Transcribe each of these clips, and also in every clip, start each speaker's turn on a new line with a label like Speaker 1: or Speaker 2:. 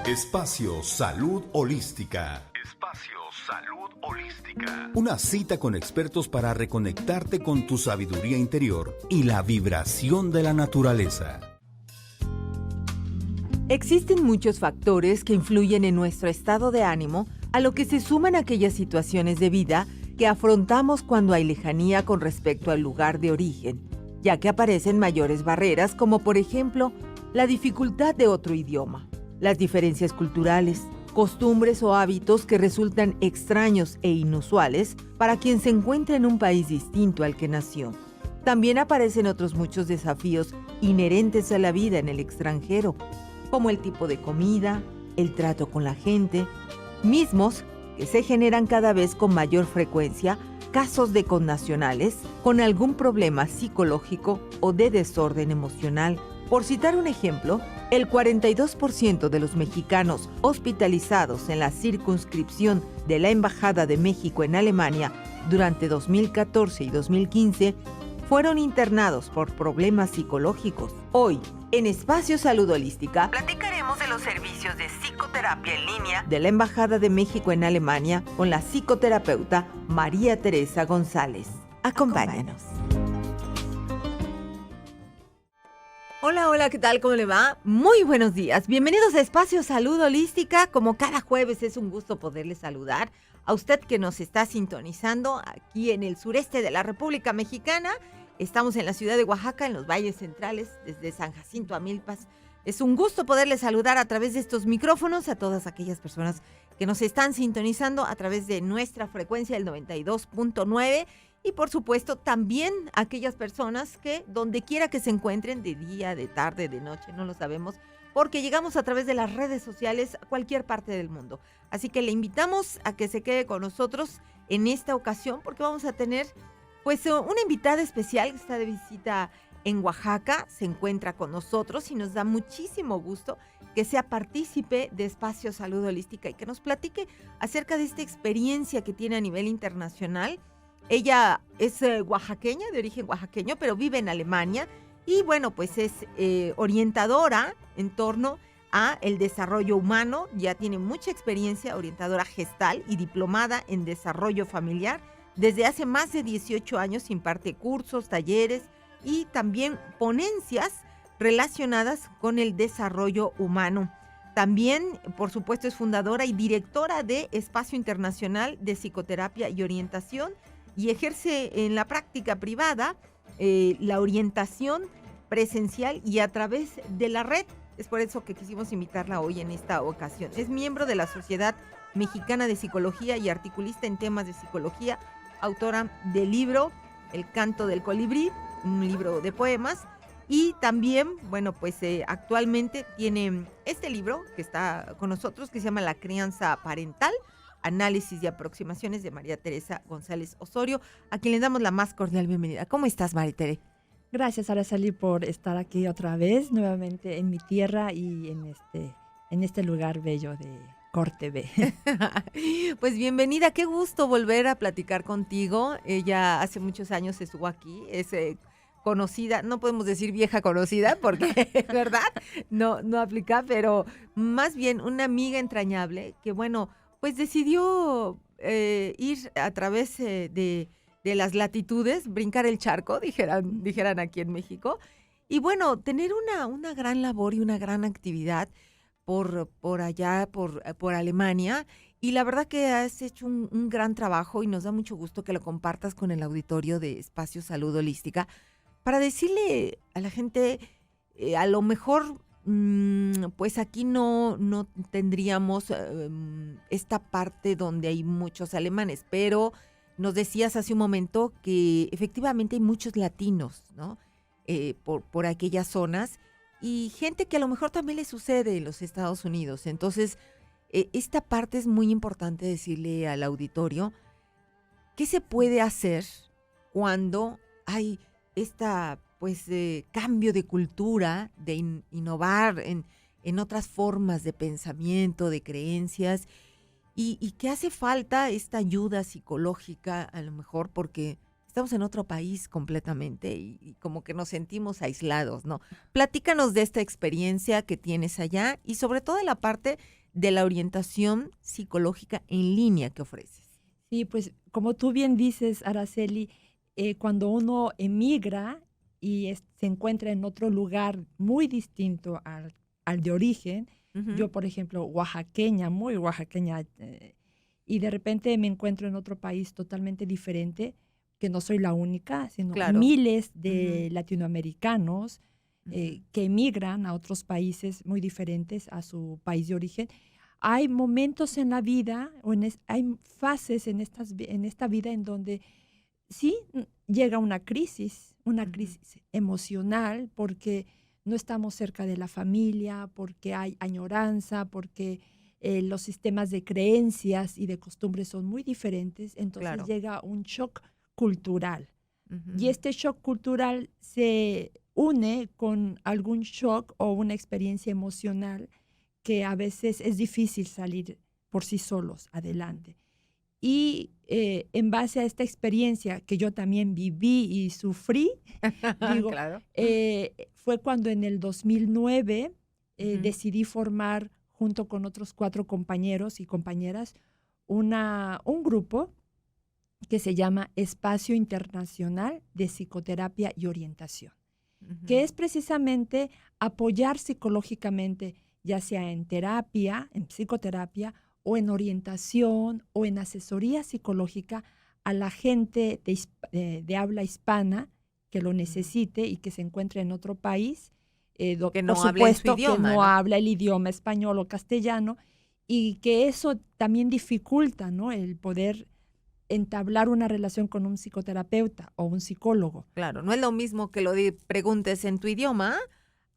Speaker 1: Espacio Salud Holística.
Speaker 2: Espacio Salud Holística.
Speaker 1: Una cita con expertos para reconectarte con tu sabiduría interior y la vibración de la naturaleza.
Speaker 3: Existen muchos factores que influyen en nuestro estado de ánimo, a lo que se suman aquellas situaciones de vida que afrontamos cuando hay lejanía con respecto al lugar de origen, ya que aparecen mayores barreras como por ejemplo la dificultad de otro idioma, las diferencias culturales, costumbres o hábitos que resultan extraños e inusuales para quien se encuentra en un país distinto al que nació. También aparecen otros muchos desafíos inherentes a la vida en el extranjero, como el tipo de comida, el trato con la gente, mismos que se generan cada vez con mayor frecuencia casos de connacionales con algún problema psicológico o de desorden emocional. Por citar un ejemplo, el 42% de los mexicanos hospitalizados en la circunscripción de la Embajada de México en Alemania durante 2014 y 2015 fueron internados por problemas psicológicos. Hoy, en Espacio Salud Holística, platicaremos de los servicios de psicoterapia en línea de la Embajada de México en Alemania con la psicoterapeuta María Teresa González. Acompáñanos. Hola, ¿qué tal? ¿Cómo le va? Muy buenos días. Bienvenidos a Espacio Salud Holística. Como cada jueves es un gusto poderle saludar a usted que nos está sintonizando aquí en el sureste de la República Mexicana. Estamos en la ciudad de Oaxaca, en los valles centrales, desde San Jacinto a Milpas. Es un gusto poderle saludar a través de estos micrófonos a todas aquellas personas que nos están sintonizando a través de nuestra frecuencia, el 92.9. Y por supuesto también aquellas personas que donde quiera que se encuentren, de día, de tarde, de noche, no lo sabemos, porque llegamos a través de las redes sociales a cualquier parte del mundo. Así que le invitamos a que se quede con nosotros en esta ocasión porque vamos a tener pues una invitada especial que está de visita en Oaxaca, se encuentra con nosotros y nos da muchísimo gusto que sea partícipe de Espacio Salud Holística y que nos platique acerca de esta experiencia que tiene a nivel internacional. Ella es oaxaqueña, de origen oaxaqueño, pero vive en Alemania y bueno, pues es orientadora en torno a el desarrollo humano, ya tiene mucha experiencia, orientadora gestal y diplomada en desarrollo familiar. Desde hace más de 18 años imparte cursos, talleres y también ponencias relacionadas con el desarrollo humano. También, por supuesto, es fundadora y directora de Espacio Internacional de Psicoterapia y Orientación y ejerce en la práctica privada la orientación presencial y a través de la red. Es por eso que quisimos invitarla hoy en esta ocasión. Es miembro de la Sociedad Mexicana de Psicología y articulista en temas de psicología, autora del libro El Canto del Colibrí, un libro de poemas, y también, bueno, pues actualmente tiene este libro que está con nosotros, que se llama La Crianza Parental, Análisis y Aproximaciones, de María Teresa González Osorio, a quien le damos la más cordial bienvenida. ¿Cómo estás, María Teresa?
Speaker 4: Gracias, Araceli, por estar aquí otra vez, nuevamente en mi tierra y en este lugar bello de Corte B.
Speaker 3: Pues bienvenida, qué gusto volver a platicar contigo. Ella hace muchos años estuvo aquí, es conocida, no podemos decir vieja conocida porque, ¿verdad? No aplica, pero más bien una amiga entrañable que, bueno, pues decidió ir a través de las latitudes, brincar el charco, dijeran aquí en México, y bueno, tener una gran labor y una gran actividad por allá, por Alemania, y la verdad que has hecho un gran trabajo y nos da mucho gusto que lo compartas con el auditorio de Espacio Salud Holística para decirle a la gente, a lo mejor pues aquí no tendríamos esta parte donde hay muchos alemanes, pero nos decías hace un momento que efectivamente hay muchos latinos, ¿no? Por aquellas zonas, y gente que a lo mejor también le sucede en los Estados Unidos. Entonces, esta parte es muy importante decirle al auditorio qué se puede hacer cuando hay cambio de cultura, de innovar en otras formas de pensamiento, de creencias, y que hace falta esta ayuda psicológica, a lo mejor porque estamos en otro país completamente y como que nos sentimos aislados, ¿no? Platícanos de esta experiencia que tienes allá y sobre todo de la parte de la orientación psicológica en línea que ofreces.
Speaker 4: Sí, pues como tú bien dices, Araceli, cuando uno emigra y se encuentra en otro lugar muy distinto al de origen,
Speaker 3: Ujú.
Speaker 4: yo, por ejemplo, oaxaqueña, muy oaxaqueña, y de repente me encuentro en otro país totalmente diferente, que no soy la única, sino
Speaker 3: Claro.
Speaker 4: miles de latinoamericanos
Speaker 3: Ujú.
Speaker 4: que emigran a otros países muy diferentes a su país de origen. Hay momentos en la vida, hay fases en esta vida en donde sí llega una
Speaker 3: Ujú.
Speaker 4: crisis emocional, porque no estamos cerca de la familia, porque hay añoranza, porque los sistemas de creencias y de costumbres son muy diferentes, entonces
Speaker 3: Claro.
Speaker 4: llega un shock cultural. Y
Speaker 3: Ujú.
Speaker 4: este shock cultural se une con algún shock o una experiencia emocional que a veces es difícil salir por sí solos adelante. Y en base a esta experiencia que yo también viví y sufrí, digo,
Speaker 3: Claro.
Speaker 4: fue cuando en el 2009
Speaker 3: Ujú.
Speaker 4: decidí formar, junto con otros 4 compañeros y compañeras, un grupo que se llama Espacio Internacional de Psicoterapia y Orientación, que
Speaker 3: Ujú.
Speaker 4: es precisamente apoyar psicológicamente, ya sea en terapia, en psicoterapia, o en orientación, o en asesoría psicológica a la gente de habla hispana que lo
Speaker 3: Ujú.
Speaker 4: necesite y que se encuentre en otro país,
Speaker 3: Que
Speaker 4: por
Speaker 3: no hablen su
Speaker 4: supuesto que
Speaker 3: idioma,
Speaker 4: no
Speaker 3: ¿no?
Speaker 4: habla el idioma español o castellano, y que eso también dificulta, ¿no?, el poder entablar una relación con un psicoterapeuta o un psicólogo.
Speaker 3: Claro, no es lo mismo que preguntes en tu idioma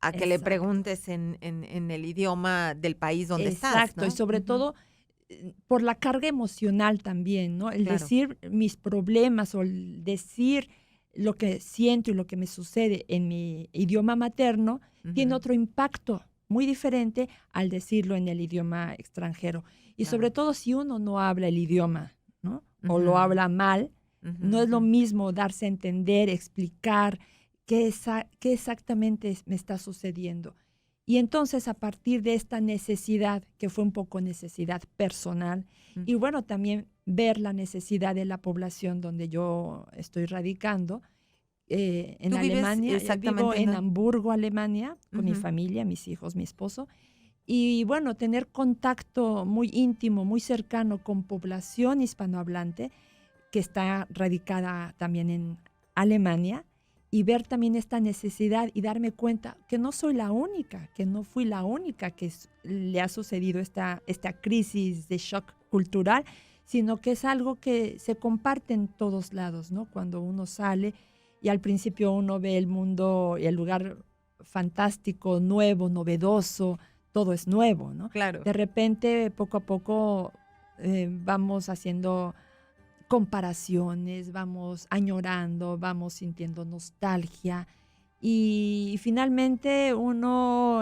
Speaker 3: a que le
Speaker 4: Exacto.
Speaker 3: preguntes en el idioma del país donde estás,
Speaker 4: Exacto, y
Speaker 3: ¿no?
Speaker 4: sobre
Speaker 3: Ujú.
Speaker 4: todo por la carga emocional también, ¿no? El
Speaker 3: Claro.
Speaker 4: decir mis problemas o el decir lo que siento y lo que me sucede en mi idioma materno tiene
Speaker 3: Ujú.
Speaker 4: otro impacto muy diferente al decirlo en el idioma extranjero. Y sobre
Speaker 3: Claro.
Speaker 4: todo si uno no habla el idioma, ¿no? O lo
Speaker 3: Ujú.
Speaker 4: habla mal,
Speaker 3: Ujú,
Speaker 4: no es lo
Speaker 3: ujú.
Speaker 4: mismo darse a entender, explicar qué exactamente me está sucediendo. Y entonces, a partir de esta necesidad, que fue un poco necesidad personal,
Speaker 3: Mm.
Speaker 4: y bueno, también ver la necesidad de la población donde yo estoy radicando, en
Speaker 3: ¿Tú vives
Speaker 4: Alemania, vivo
Speaker 3: exactamente en
Speaker 4: en
Speaker 3: dónde?
Speaker 4: Hamburgo, Alemania, con mi
Speaker 3: Ujú.
Speaker 4: familia, mis hijos, mi esposo, y bueno, tener contacto muy íntimo, muy cercano con población hispanohablante que está radicada también en Alemania, y ver también esta necesidad y darme cuenta que no soy la única, que no fui la única que le ha sucedido esta crisis de shock cultural, sino que es algo que se comparte en todos lados, ¿no? Cuando uno sale y al principio uno ve el mundo y el lugar fantástico, nuevo, novedoso, todo es nuevo, ¿no?
Speaker 3: Claro.
Speaker 4: De repente, poco a poco, vamos haciendo comparaciones, vamos añorando, vamos sintiendo nostalgia y finalmente uno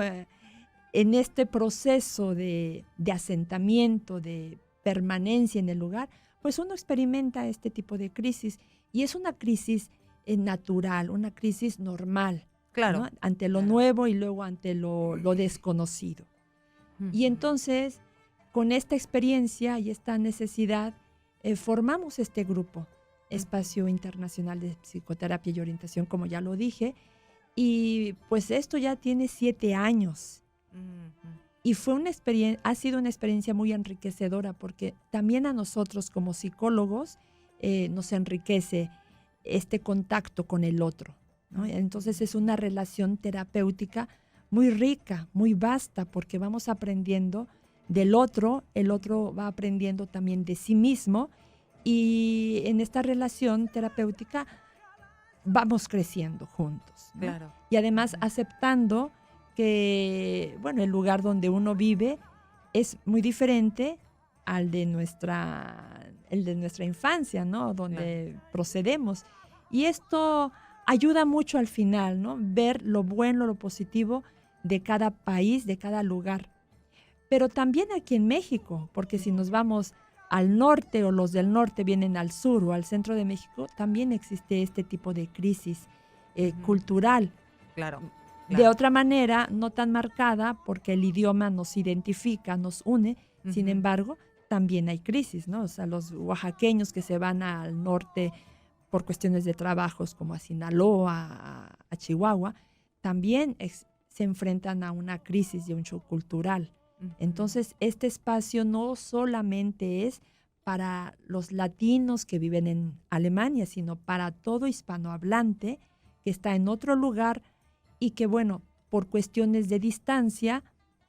Speaker 4: en este proceso de asentamiento, de permanencia en el lugar, pues uno experimenta este tipo de crisis y es una crisis natural, una crisis normal, ¿no?
Speaker 3: Claro.
Speaker 4: Ante lo
Speaker 3: Claro.
Speaker 4: nuevo y luego ante lo desconocido. Y
Speaker 3: Ujú.
Speaker 4: entonces, con esta experiencia y esta necesidad, formamos este grupo,
Speaker 3: Ujú.
Speaker 4: Espacio Internacional de Psicoterapia y Orientación, como ya lo dije, y pues esto ya tiene 7 años.
Speaker 3: Ujú.
Speaker 4: Y ha sido una experiencia muy enriquecedora porque también a nosotros como psicólogos nos enriquece este contacto con el otro, ¿no? Entonces es una relación terapéutica muy rica, muy vasta, porque vamos aprendiendo del otro, el otro va aprendiendo también de sí mismo y en esta relación terapéutica vamos creciendo juntos, ¿no?
Speaker 3: Claro.
Speaker 4: Y además
Speaker 3: Ujú.
Speaker 4: aceptando que, bueno, el lugar donde uno vive es muy diferente el de nuestra infancia, ¿no?
Speaker 3: Claro.
Speaker 4: Donde procedemos. Y esto ayuda mucho al final, ¿no? Ver lo bueno, lo positivo de cada país, de cada lugar. Pero también aquí en México, porque si nos vamos al norte o los del norte vienen al sur o al centro de México, también existe este tipo de crisis cultural.
Speaker 3: Claro.
Speaker 4: De otra manera, no tan marcada, porque el idioma nos identifica, nos une. Sin embargo, también hay crisis, ¿no? O sea, los oaxaqueños que se van al norte por cuestiones de trabajos, como a Sinaloa, a Chihuahua, también se enfrentan a una crisis y un shock cultural. Entonces, este espacio no solamente es para los latinos que viven en Alemania, sino para todo hispanohablante que está en otro lugar y que, bueno, por cuestiones de distancia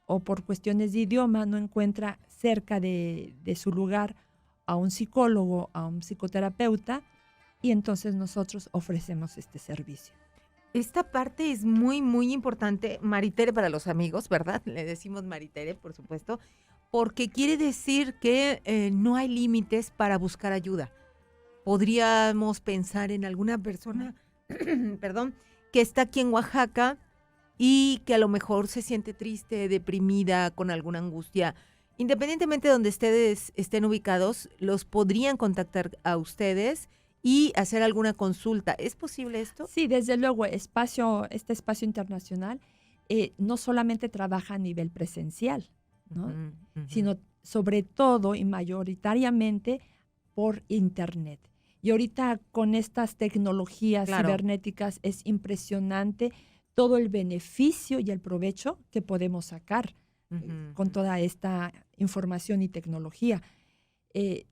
Speaker 4: o por cuestiones de idioma no encuentra cerca de su lugar a un psicólogo, a un psicoterapeuta, y entonces nosotros ofrecemos este servicio.
Speaker 3: Esta parte es muy, muy importante, Maritere para los amigos, ¿verdad? Le decimos Maritere, por supuesto, porque quiere decir que no hay límites para buscar ayuda. Podríamos pensar en alguna persona, perdón, que está aquí en Oaxaca y que a lo mejor se siente triste, deprimida, con alguna angustia. Independientemente de donde ustedes estén ubicados, los podrían contactar a ustedes y hacer alguna consulta. ¿Es posible esto?
Speaker 4: Sí, desde luego, este espacio internacional no solamente trabaja a nivel presencial, ¿no? Sino sobre todo y mayoritariamente por Internet. Y ahorita con estas tecnologías cibernéticas es impresionante todo el beneficio y el provecho que podemos sacar con toda esta información y tecnología.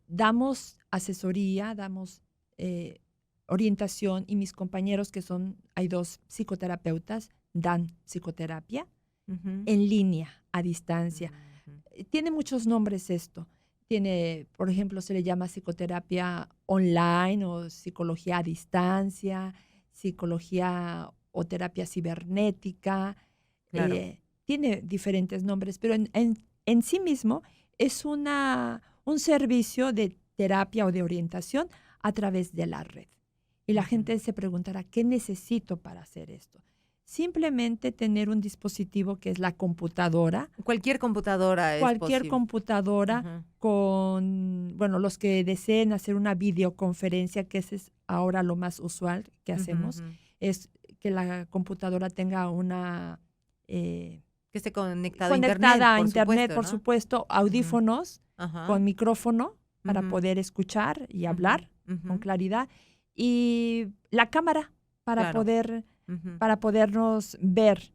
Speaker 4: Damos asesoría, damos orientación, y mis compañeros hay 2 psicoterapeutas, dan psicoterapia en línea, a distancia. Tiene muchos nombres esto. Tiene, por ejemplo, se le llama psicoterapia online o psicología a distancia, psicología o terapia cibernética.
Speaker 3: Claro.
Speaker 4: Tiene diferentes nombres, pero en sí mismo es un servicio de terapia o de orientación a través de la red. Y la gente se preguntará, ¿qué necesito para hacer esto? Simplemente tener un dispositivo que es la computadora.
Speaker 3: Cualquier computadora es
Speaker 4: Cualquier
Speaker 3: posible.
Speaker 4: computadora con, bueno, los que deseen hacer una videoconferencia, que ese es ahora lo más usual que hacemos, es que la computadora tenga una...
Speaker 3: que esté conectada
Speaker 4: a
Speaker 3: a
Speaker 4: Internet, por
Speaker 3: ¿no?
Speaker 4: supuesto, audífonos con micrófono para poder escuchar y hablar con claridad, y la cámara para podernos ver.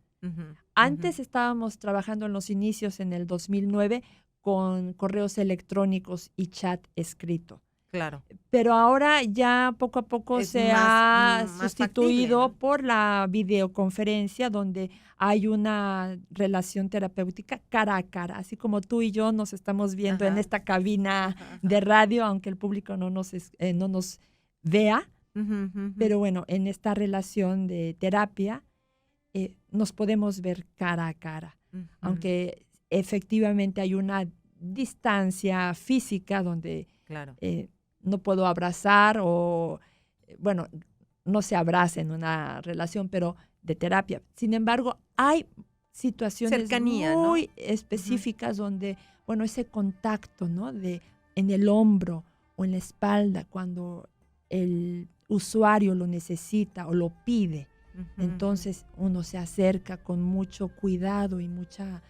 Speaker 4: Antes estábamos trabajando en los inicios, en el 2009, con correos electrónicos y chat escrito.
Speaker 3: Claro.
Speaker 4: Pero ahora ya poco a poco se ha sustituido
Speaker 3: factible, ¿no?
Speaker 4: por la videoconferencia, donde hay una relación terapéutica cara a cara, así como tú y yo nos estamos viendo en esta cabina de radio, aunque el público no nos vea. Pero bueno, en esta relación de terapia nos podemos ver cara a cara, aunque efectivamente hay una distancia física donde no puedo abrazar o, bueno, no se abraza en una relación, pero de terapia. Sin embargo, hay situaciones
Speaker 3: cercanía,
Speaker 4: muy
Speaker 3: ¿no?
Speaker 4: específicas donde, bueno, ese contacto, ¿no? En el hombro o en la espalda, cuando el usuario lo necesita o lo pide. Entonces uno se acerca con mucho cuidado y mucha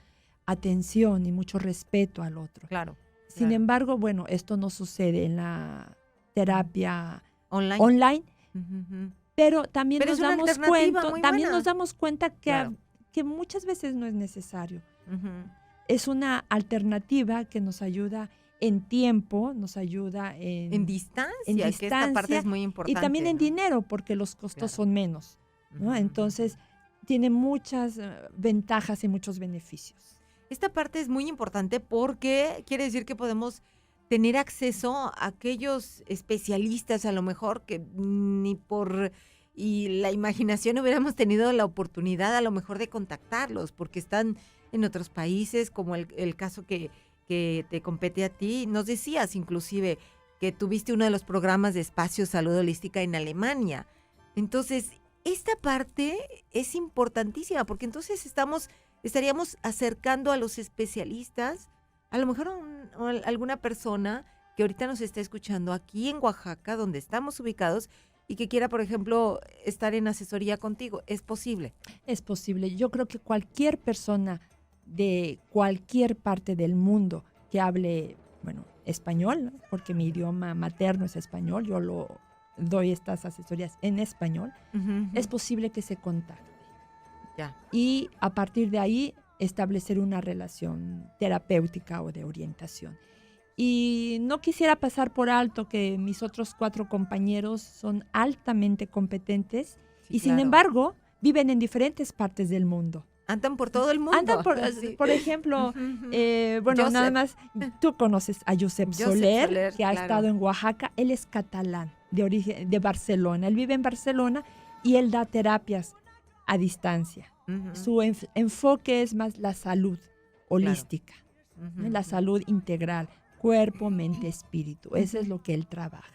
Speaker 4: atención y mucho respeto al otro.
Speaker 3: Claro.
Speaker 4: Sin embargo, bueno, esto no sucede en la terapia
Speaker 3: online.
Speaker 4: Pero también
Speaker 3: Pero
Speaker 4: nos damos cuenta que muchas veces no es necesario. Es una alternativa que nos ayuda en tiempo, nos ayuda en
Speaker 3: distancia, que esta parte es muy importante.
Speaker 4: Y también en dinero, porque los costos son menos, ¿no? Entonces, tiene muchas ventajas y muchos beneficios.
Speaker 3: Esta parte es muy importante porque quiere decir que podemos tener acceso a aquellos especialistas, a lo mejor que ni por la imaginación hubiéramos tenido la oportunidad a lo mejor de contactarlos, porque están en otros países, como el caso que te compete a ti. Nos decías inclusive que tuviste uno de los programas de Espacio Salud Holística en Alemania. Entonces, esta parte es importantísima, porque entonces estaríamos acercando a los especialistas, a lo mejor a alguna persona que ahorita nos está escuchando aquí en Oaxaca, donde estamos ubicados, y que quiera, por ejemplo, estar en asesoría contigo? ¿Es posible?
Speaker 4: Es posible. Yo creo que cualquier persona de cualquier parte del mundo que hable, bueno, español, ¿no? Porque mi idioma materno es español, yo lo doy estas asesorías en español, es posible que se contacte.
Speaker 3: Ya.
Speaker 4: Y a partir de ahí establecer una relación terapéutica o de orientación. Y no quisiera pasar por alto que mis otros 4 compañeros son altamente competentes
Speaker 3: Sí,
Speaker 4: y sin
Speaker 3: claro.
Speaker 4: embargo viven en diferentes partes del mundo.
Speaker 3: Andan por todo el mundo.
Speaker 4: Andan
Speaker 3: Sí.
Speaker 4: por ejemplo, bueno,
Speaker 3: Josep.
Speaker 4: nada más, tú conoces a Josep
Speaker 3: Josep
Speaker 4: Soler,
Speaker 3: Soler,
Speaker 4: que ha
Speaker 3: claro.
Speaker 4: estado en Oaxaca. Él es catalán, de origen de Barcelona. Él vive en Barcelona y él da terapias a distancia.
Speaker 3: Ujú,
Speaker 4: Su enfoque es más la salud holística, ¿no?
Speaker 3: ujú,
Speaker 4: La salud integral, cuerpo, mente, espíritu. Eso es lo que él trabaja.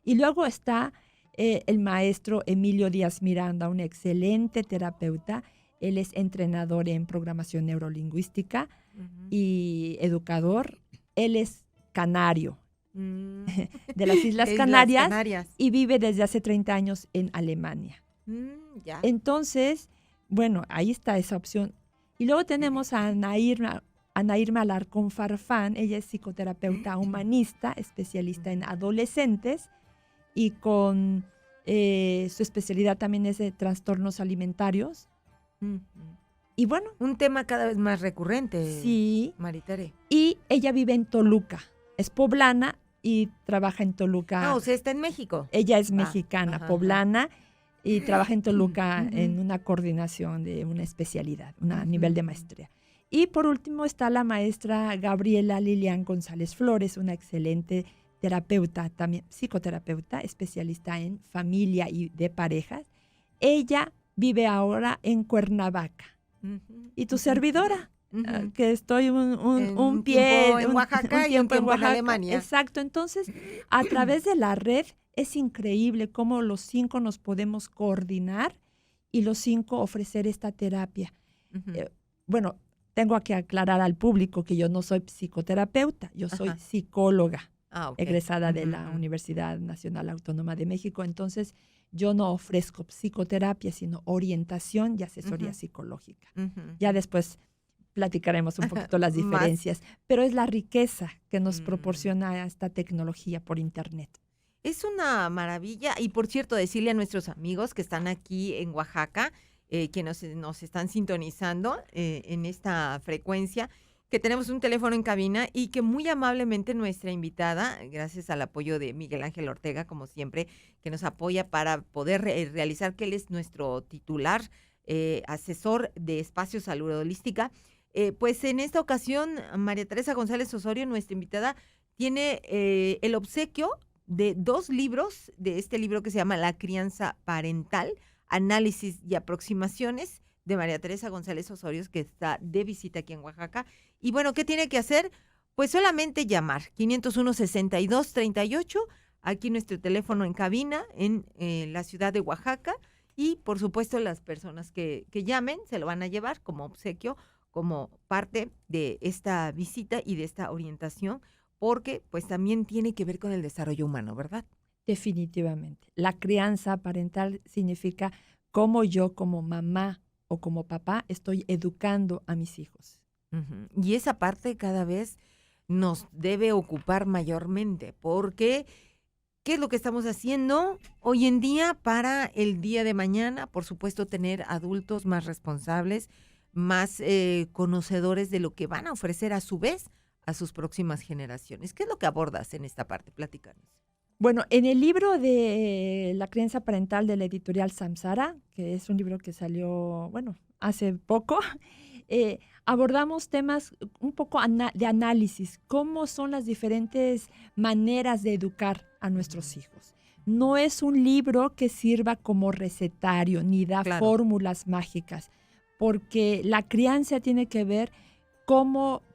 Speaker 4: Y luego está el maestro Emilio Díaz Miranda, un excelente terapeuta. Él es entrenador en programación neurolingüística
Speaker 3: ujú.
Speaker 4: y educador. Él es canario
Speaker 3: Mm.
Speaker 4: de las Islas
Speaker 3: Islas
Speaker 4: Canarias
Speaker 3: Canarias.
Speaker 4: y vive desde hace 30 años en Alemania.
Speaker 3: Ya.
Speaker 4: Entonces, bueno, ahí está esa opción. Y luego tenemos a Ana Irma Alarcón Farfán. Ella es psicoterapeuta humanista, especialista en adolescentes y con su especialidad también es de trastornos alimentarios.
Speaker 3: Ujú.
Speaker 4: Y bueno,
Speaker 3: Un tema cada vez más recurrente,
Speaker 4: sí.
Speaker 3: Maritere.
Speaker 4: Y ella vive en Toluca. Es poblana y trabaja en Toluca.
Speaker 3: O sea, está en México.
Speaker 4: Ella es
Speaker 3: Ah,
Speaker 4: mexicana,
Speaker 3: ajá,
Speaker 4: poblana, y trabaja en Toluca
Speaker 3: Ujú.
Speaker 4: en una coordinación de una especialidad, a
Speaker 3: Ujú.
Speaker 4: nivel de maestría. Y por último está la maestra Gabriela Lilian González Flores, una excelente terapeuta, también psicoterapeuta, especialista en familia y de parejas. Ella vive ahora en Cuernavaca.
Speaker 3: Ujú,
Speaker 4: Y tu
Speaker 3: ujú,
Speaker 4: servidora,
Speaker 3: ujú.
Speaker 4: que estoy
Speaker 3: En
Speaker 4: un
Speaker 3: un
Speaker 4: pie
Speaker 3: tiempo en Oaxaca y un tiempo en
Speaker 4: Oaxaca.
Speaker 3: Alemania.
Speaker 4: Exacto. Entonces, a través de la red es increíble cómo los 5 nos podemos coordinar y los 5 ofrecer esta terapia.
Speaker 3: Ujú.
Speaker 4: Bueno, tengo que aclarar al público que yo no soy psicoterapeuta, yo soy
Speaker 3: Ajá.
Speaker 4: psicóloga,
Speaker 3: Ah, ok.
Speaker 4: egresada de
Speaker 3: Ujú,
Speaker 4: la
Speaker 3: ujú.
Speaker 4: Universidad Nacional Autónoma de México. Entonces, yo no ofrezco psicoterapia, sino orientación y asesoría
Speaker 3: Ujú.
Speaker 4: psicológica.
Speaker 3: Ujú.
Speaker 4: Ya después platicaremos un poquito las
Speaker 3: Más.
Speaker 4: diferencias, pero es la riqueza que nos
Speaker 3: Mm.
Speaker 4: proporciona esta tecnología por Internet.
Speaker 3: Es una maravilla. Y por cierto, decirle a nuestros amigos que están aquí en Oaxaca, que nos están sintonizando en esta frecuencia, que tenemos un teléfono en cabina y que muy amablemente nuestra invitada, gracias al apoyo de Miguel Ángel Ortega, como siempre, que nos apoya para poder realizar, que él es nuestro titular, asesor de Espacio Salud Holística. Pues en esta ocasión, María Teresa González Osorio, nuestra invitada, tiene el obsequio de 2 libros, de este libro que se llama La crianza parental, análisis y aproximaciones, de María Teresa González Osorio, que está de visita aquí en Oaxaca. Y bueno, ¿qué tiene que hacer? Pues solamente llamar 501-6238, aquí nuestro teléfono en cabina en la ciudad de Oaxaca, y por supuesto las personas que llamen se lo van a llevar como obsequio, como parte de esta visita y de esta orientación, porque pues también tiene que ver con el desarrollo humano, ¿verdad?
Speaker 4: Definitivamente. La crianza parental significa cómo yo como mamá o como papá estoy educando a mis hijos.
Speaker 3: Ujú. Y esa parte cada vez nos debe ocupar mayormente, porque ¿qué es lo que estamos haciendo hoy en día para el día de mañana? Por supuesto, tener adultos más responsables, más conocedores de lo que van a ofrecer a su vez a sus próximas generaciones. ¿Qué es lo que abordas en esta parte? Platícanos.
Speaker 4: Bueno, en el libro de La crianza parental de la editorial Samsara, que es un libro que salió, bueno, hace poco, abordamos temas un poco de análisis, cómo son las diferentes maneras de educar a nuestros hijos. No es un libro que sirva como recetario ni da
Speaker 3: Claro.
Speaker 4: fórmulas mágicas, porque la crianza tiene que ver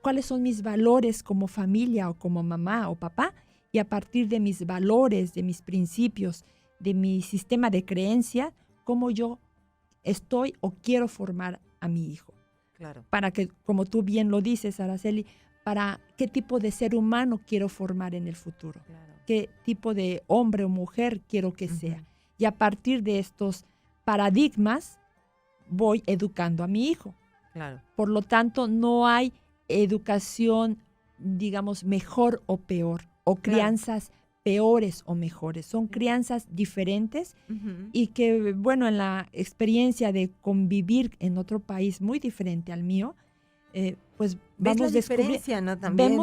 Speaker 4: cuáles son mis valores como familia o como mamá o papá, y a partir de mis valores, de mis principios, de mi sistema de creencia, cómo yo estoy o quiero formar a mi hijo.
Speaker 3: Claro.
Speaker 4: Para que, como tú bien lo dices, Araceli, para qué tipo de ser humano quiero formar en el futuro,
Speaker 3: Claro.
Speaker 4: qué tipo de hombre o mujer quiero que sea.
Speaker 3: Ujú.
Speaker 4: Y a partir de estos paradigmas voy educando a mi hijo.
Speaker 3: Claro.
Speaker 4: Por lo tanto, no hay educación, digamos, mejor o peor, o crianzas peores o mejores. Son crianzas diferentes
Speaker 3: Ujú.
Speaker 4: y que, bueno, en la experiencia de convivir en otro país muy diferente al mío, pues
Speaker 3: ¿Ves la
Speaker 4: vamos
Speaker 3: diferencia, no? También.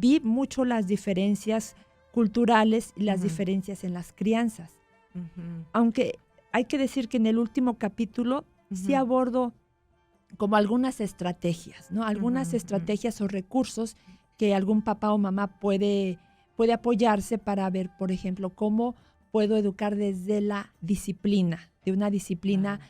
Speaker 4: vi mucho las diferencias culturales y las
Speaker 3: Ujú.
Speaker 4: diferencias en las crianzas.
Speaker 3: Ujú.
Speaker 4: Aunque hay que decir que en el último capítulo sí
Speaker 3: Ujú.
Speaker 4: abordo como algunas estrategias, ¿no? Algunas
Speaker 3: Ujú, ujú.
Speaker 4: estrategias o recursos que algún papá o mamá puede apoyarse para ver, por ejemplo, cómo puedo educar desde la disciplina, de una disciplina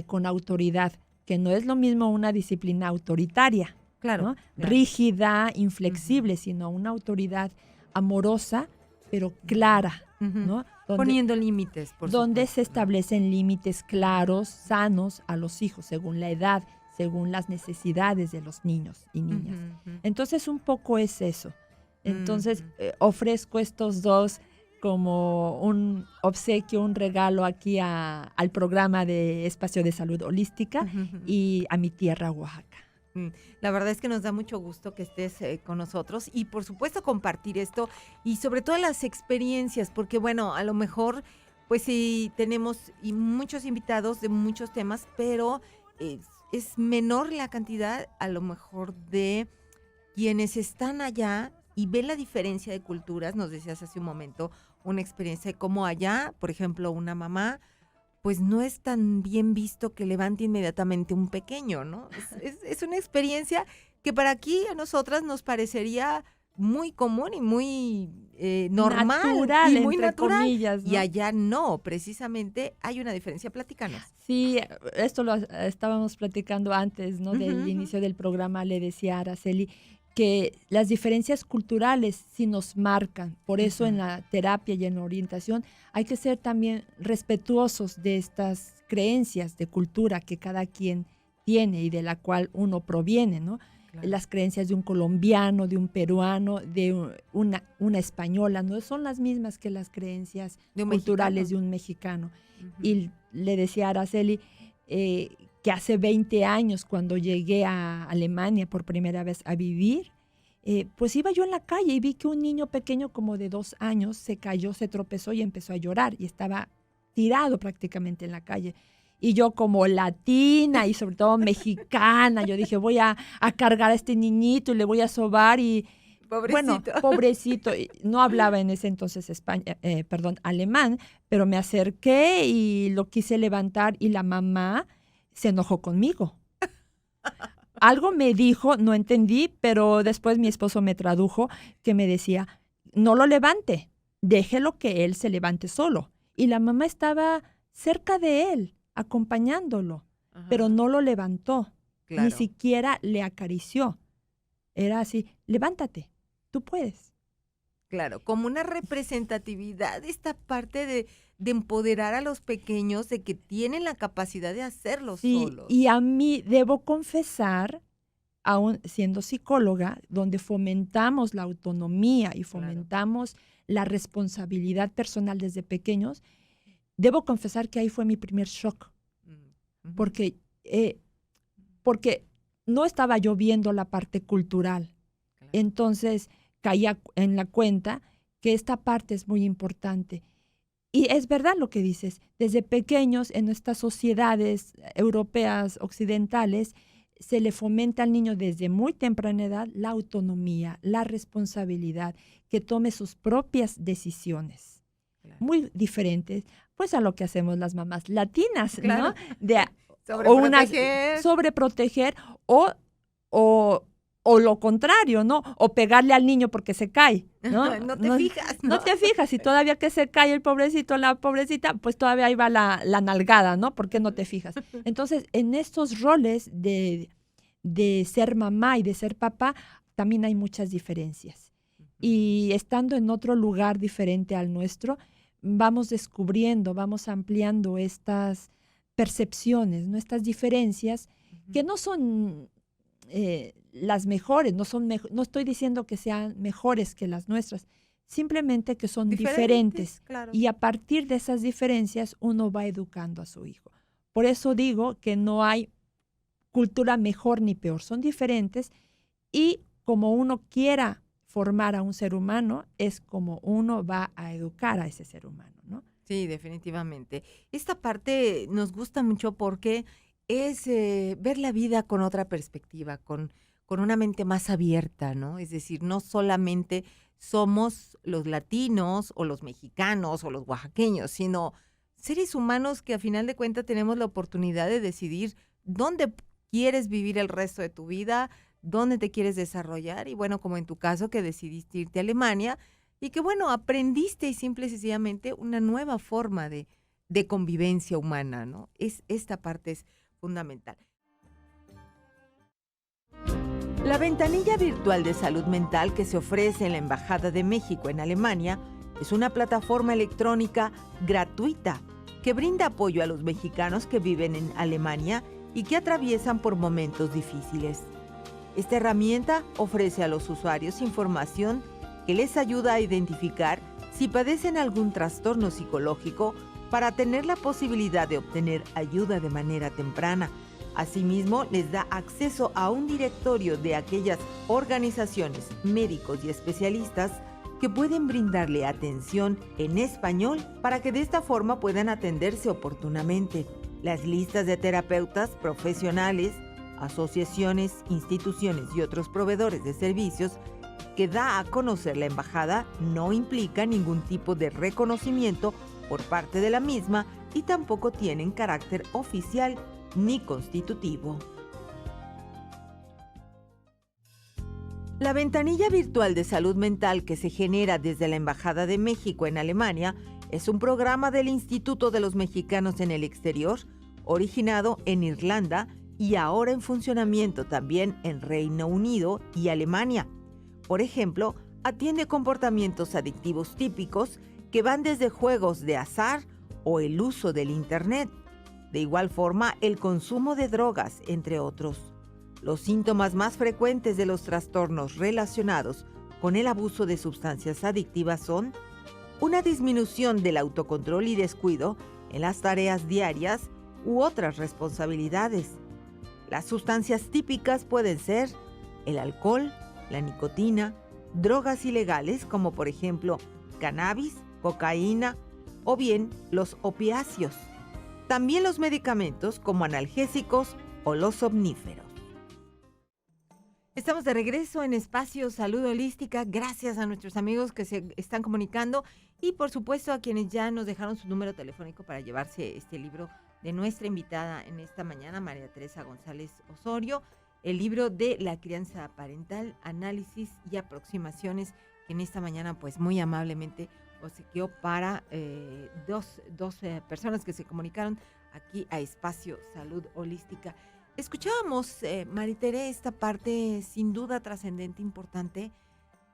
Speaker 4: con autoridad, que no es lo mismo una disciplina autoritaria,
Speaker 3: Claro.
Speaker 4: ¿no?
Speaker 3: Claro.
Speaker 4: Rígida, inflexible, sino una autoridad amorosa, pero clara,
Speaker 3: Ujú.
Speaker 4: ¿no?
Speaker 3: Poniendo límites, por
Speaker 4: donde
Speaker 3: supuesto,
Speaker 4: se
Speaker 3: ¿no?
Speaker 4: establecen límites claros, sanos a los hijos, según la edad, según las necesidades de los niños y niñas.
Speaker 3: Ujú, ujú.
Speaker 4: Entonces, un poco es eso. Entonces,
Speaker 3: Ujú.
Speaker 4: ofrezco estos dos como un obsequio, un regalo aquí al programa de Espacio de Salud Holística
Speaker 3: Ujú, ujú.
Speaker 4: y a mi tierra, Oaxaca.
Speaker 3: La verdad es que nos da mucho gusto que estés con nosotros y por supuesto compartir esto y sobre todo las experiencias, porque bueno, a lo mejor pues sí tenemos y muchos invitados de muchos temas, pero es menor la cantidad a lo mejor de quienes están allá y ven la diferencia de culturas. Nos decías hace un momento una experiencia de cómo allá, por ejemplo, una mamá pues no es tan bien visto que levante inmediatamente un pequeño, ¿no? Es una experiencia que para aquí a nosotras nos parecería muy común y muy normal
Speaker 4: Natural,
Speaker 3: y muy
Speaker 4: entre
Speaker 3: natural.
Speaker 4: comillas, ¿no?
Speaker 3: Y allá no, precisamente hay una diferencia. Platícanos.
Speaker 4: Sí, esto lo estábamos platicando antes, ¿no?
Speaker 3: Ujú,
Speaker 4: Del
Speaker 3: ujú.
Speaker 4: inicio del programa, le decía a Araceli que las diferencias culturales sí nos marcan. Por eso en
Speaker 3: Ujú.
Speaker 4: la terapia y en la orientación hay que ser también respetuosos de estas creencias de cultura que cada quien tiene y de la cual uno proviene, ¿no?
Speaker 3: Claro.
Speaker 4: Las creencias de un colombiano, de un peruano, de una española, no son las mismas que las creencias
Speaker 3: De un
Speaker 4: culturales
Speaker 3: mexicano.
Speaker 4: de un mexicano.
Speaker 3: Ujú.
Speaker 4: Y le decía a Araceli que hace 20 años, cuando llegué a Alemania por primera vez a vivir, pues iba yo en la calle y vi que un niño pequeño como de 2 años se cayó, se tropezó y empezó a llorar y estaba tirado prácticamente en la calle. Y yo como latina y sobre todo mexicana, yo dije, voy a cargar a este niñito y le voy a sobar y, bueno,
Speaker 3: Pobrecito.
Speaker 4: pobrecito, y no hablaba en ese entonces alemán, pero me acerqué y lo quise levantar y la mamá se enojó conmigo. Algo me dijo, no entendí, pero después mi esposo me tradujo, que me decía, no lo levante, déjelo que él se levante solo. Y la mamá estaba cerca de él, acompañándolo, pero
Speaker 3: Ajá.
Speaker 4: no lo levantó, ni
Speaker 3: Claro.
Speaker 4: siquiera le acarició. Era así, levántate, tú puedes.
Speaker 3: Claro, como una representatividad de esta parte de empoderar a los pequeños de que tienen la capacidad de hacerlo
Speaker 4: Sí,
Speaker 3: solos.
Speaker 4: y a mí debo confesar, aún siendo psicóloga, donde fomentamos la autonomía y fomentamos la responsabilidad personal desde pequeños, debo confesar que ahí fue mi primer shock,
Speaker 3: Ujú.
Speaker 4: porque, porque no estaba yo viendo la parte cultural.
Speaker 3: Claro.
Speaker 4: Entonces caía en la cuenta que esta parte es muy importante. Y es verdad lo que dices, desde pequeños en nuestras sociedades europeas, occidentales, se le fomenta al niño desde muy temprana edad la autonomía, la responsabilidad, que tome sus propias decisiones,
Speaker 3: Claro.
Speaker 4: muy diferentes pues a lo que hacemos las mamás latinas,
Speaker 3: Claro.
Speaker 4: ¿no? De
Speaker 3: Sobreproteger.
Speaker 4: sobreproteger o lo contrario, ¿no? O pegarle al niño porque se cae, ¿no?
Speaker 3: No te fijas, ¿no?
Speaker 4: No te fijas, y todavía que se cae el pobrecito, la pobrecita, pues todavía ahí va la nalgada, ¿no? ¿Por qué no te fijas? Entonces, en estos roles de ser mamá y de ser papá, también hay muchas diferencias. Y estando en otro lugar diferente al nuestro, vamos descubriendo, vamos ampliando estas percepciones, ¿no? Estas diferencias que no son las mejores, no estoy diciendo que sean mejores que las nuestras, simplemente que son diferentes.
Speaker 3: Claro.
Speaker 4: Y a partir de esas diferencias uno va educando a su hijo. Por eso digo que no hay cultura mejor ni peor, son diferentes y como uno quiera formar a un ser humano, es como uno va a educar a ese ser humano, ¿no?
Speaker 3: Sí, definitivamente. Esta parte nos gusta mucho porque es ver la vida con otra perspectiva, con una mente más abierta, ¿no? Es decir, no solamente somos los latinos o los mexicanos o los oaxaqueños, sino seres humanos que a final de cuentas tenemos la oportunidad de decidir dónde quieres vivir el resto de tu vida, dónde te quieres desarrollar y bueno, como en tu caso que decidiste irte a Alemania y que bueno, aprendiste y simple y sencillamente una nueva forma de convivencia humana, ¿no? Esta parte es fundamental. La ventanilla virtual de salud mental que se ofrece en la Embajada de México en Alemania es una plataforma electrónica gratuita que brinda apoyo a los mexicanos que viven en Alemania y que atraviesan por momentos difíciles. Esta herramienta ofrece a los usuarios información que les ayuda a identificar si padecen algún trastorno psicológico para tener la posibilidad de obtener ayuda de manera temprana. Asimismo, les da acceso a un directorio de aquellas organizaciones, médicos y especialistas que pueden brindarle atención en español para que de esta forma puedan atenderse oportunamente. Las listas de terapeutas profesionales, asociaciones, instituciones y otros proveedores de servicios que da a conocer la embajada no implica ningún tipo de reconocimiento por parte de la misma y tampoco tienen carácter oficial ni constitutivo. La ventanilla virtual de salud mental que se genera desde la Embajada de México en Alemania es un programa del Instituto de los Mexicanos en el Exterior, originado en Irlanda y ahora en funcionamiento también en Reino Unido y Alemania. Por ejemplo, atiende comportamientos adictivos típicos que van desde juegos de azar o el uso del Internet. De igual forma, el consumo de drogas, entre otros. Los síntomas más frecuentes de los trastornos relacionados con el abuso de sustancias adictivas son una disminución del autocontrol y descuido en las tareas diarias u otras responsabilidades. Las sustancias típicas pueden ser el alcohol, la nicotina, drogas ilegales como por ejemplo cannabis, cocaína o bien los opiáceos. También los medicamentos como analgésicos o los somníferos. Estamos de regreso en Espacio Salud Holística. Gracias a nuestros amigos que se están comunicando y por supuesto a quienes ya nos dejaron su número telefónico para llevarse este libro de nuestra invitada en esta mañana, María Teresa González Osorio, el libro de la crianza parental, análisis y aproximaciones que en esta mañana pues muy amablemente obsequió para dos personas que se comunicaron aquí a Espacio Salud Holística. Escuchábamos, Maritere, esta parte sin duda trascendente, importante,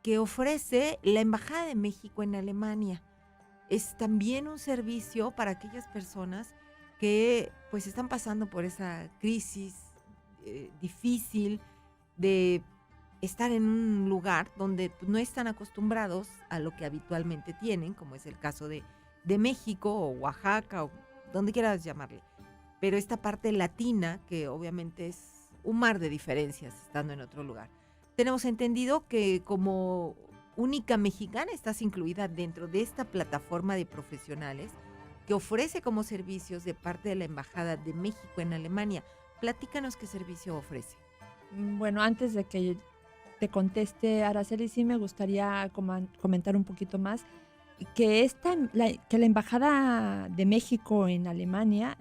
Speaker 3: que ofrece la Embajada de México en Alemania. Es también un servicio para aquellas personas que pues están pasando por esa crisis difícil de estar en un lugar donde no están acostumbrados a lo que habitualmente tienen, como es el caso de México o Oaxaca o donde quieras llamarle. Pero esta parte latina, que obviamente es un mar de diferencias estando en otro lugar. Tenemos entendido que como única mexicana estás incluida dentro de esta plataforma de profesionales que ofrece como servicios de parte de la Embajada de México en Alemania. Platícanos qué servicio ofrece.
Speaker 4: Bueno, antes de que te conteste, Araceli, sí me gustaría comentar un poquito más que la Embajada de México en Alemania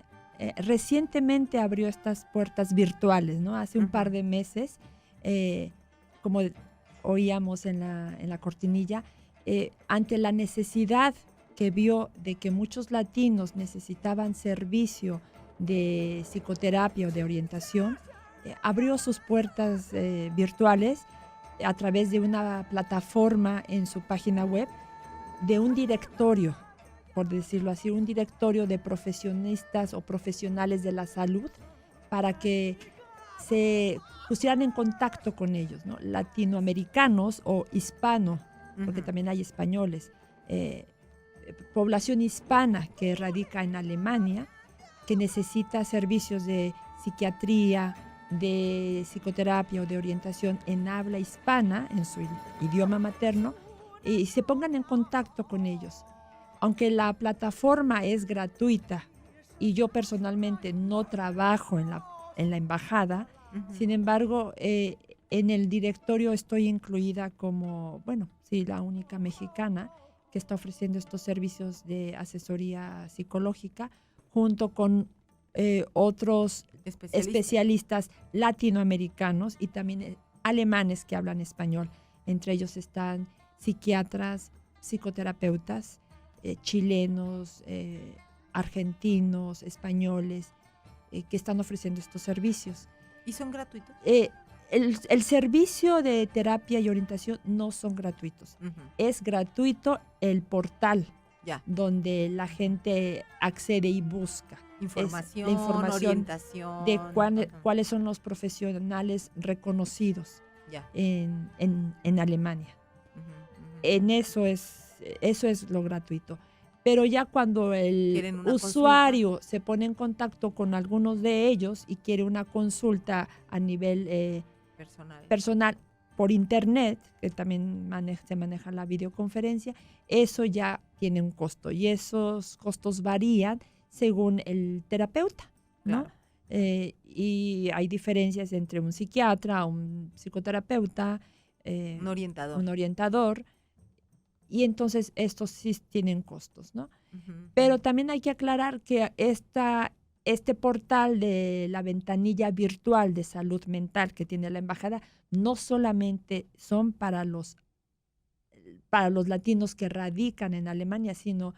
Speaker 4: recientemente abrió estas puertas virtuales, ¿no? Hace un par de meses, como oíamos en la cortinilla, ante la necesidad que vio de que muchos latinos necesitaban servicio de psicoterapia o de orientación, abrió sus puertas virtuales a través de una plataforma en su página web, de un directorio, por decirlo así, un directorio de profesionistas o profesionales de la salud para que se pusieran en contacto con ellos, ¿no? Latinoamericanos o hispano, porque también hay españoles, población hispana que radica en Alemania, que necesita servicios de psiquiatría, de psicoterapia o de orientación en habla hispana, en su idioma materno, y se pongan en contacto con ellos. Aunque la plataforma es gratuita y yo personalmente no trabajo en la embajada, sin embargo, en el directorio estoy incluida como, la única mexicana que está ofreciendo estos servicios de asesoría psicológica junto con otros especialistas latinoamericanos y también alemanes que hablan español. Entre ellos están psiquiatras, psicoterapeutas, chilenos, argentinos, españoles, que están ofreciendo estos servicios.
Speaker 3: ¿Y son gratuitos?
Speaker 4: El servicio de terapia y orientación no son gratuitos. Es gratuito el portal donde la gente accede y busca.
Speaker 3: Información,
Speaker 4: la información
Speaker 3: orientación.
Speaker 4: De cuáles son los profesionales reconocidos en Alemania. En eso es lo gratuito. Pero ya cuando el usuario se pone en contacto con algunos de ellos y quiere una consulta a nivel personal por internet, que también se maneja la videoconferencia, eso ya tiene un costo y esos costos varían según el terapeuta, ¿no?
Speaker 3: Claro.
Speaker 4: Y hay diferencias entre un psiquiatra, un psicoterapeuta,
Speaker 3: un
Speaker 4: orientador. Y entonces estos sí tienen costos, ¿no? Pero también hay que aclarar que este portal de la ventanilla virtual de salud mental que tiene la embajada no solamente son para los latinos que radican en Alemania, sino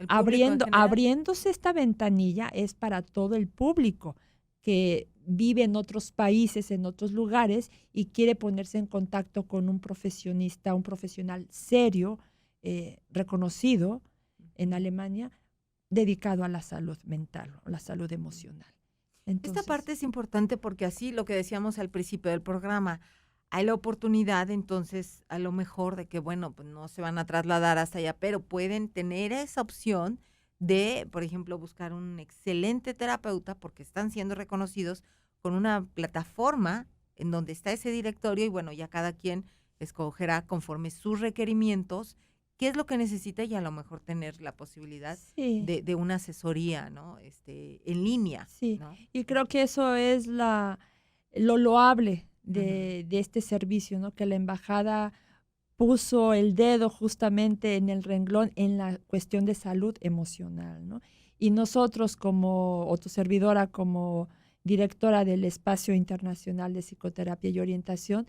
Speaker 4: abriéndose esta ventanilla es para todo el público que vive en otros países, en otros lugares y quiere ponerse en contacto con un profesional serio, reconocido en Alemania, dedicado a la salud mental o la salud emocional. Entonces,
Speaker 3: esta parte es importante porque así lo que decíamos al principio del programa, hay la oportunidad entonces a lo mejor de que, pues no se van a trasladar hasta allá, pero pueden tener esa opción de, por ejemplo, buscar un excelente terapeuta porque están siendo reconocidos con una plataforma en donde está ese directorio y ya cada quien escogerá conforme sus requerimientos qué es lo que necesita y a lo mejor tener la posibilidad de una asesoría, ¿no? En línea.
Speaker 4: Sí,
Speaker 3: ¿no?
Speaker 4: Y creo que eso es lo loable de este servicio, ¿no? Que la embajada puso el dedo justamente en el renglón en la cuestión de salud emocional, ¿no? Y nosotros o tu servidora como directora del Espacio Internacional de Psicoterapia y Orientación,